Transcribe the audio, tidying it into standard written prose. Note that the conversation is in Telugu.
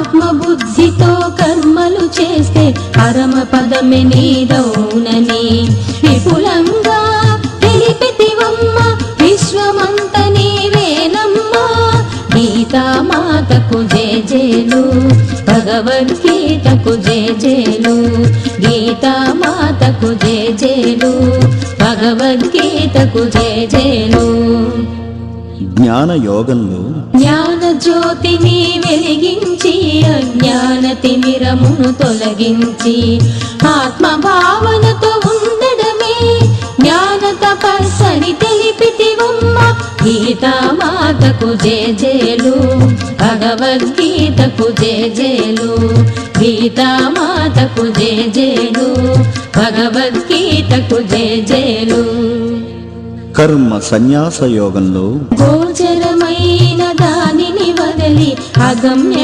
ఆత్మబుద్ధితో కర్మలు చేస్తే పరమ పదమే నీదౌనని విపులంగా తెలిపితివమ్మ విశ్వమంత నీవేనమ్మా గీతామాతకు జేజేలు భగవద్గీతకు జేజేలు గీతామాతకు జేజేలు భగవద్గీతకు జేజేలు జ్ఞాన యోగంలో జ్ఞాన జ్యోతిని వెలిగించి అజ్ఞాన తిమిరమును తొలగించి ఆత్మభావనతో ఉండడమే జ్ఞాన తపస్సని తెలిపితివమ్మ గీతామాతకు జేజేలు భగవద్గీతకు జేజేలు గీతామాతకు జేజేలు భగవద్గీతకు జేజేలు కర్మ సన్యాస యోగంలో గోచరమైన దానిని వదలి అగమ్య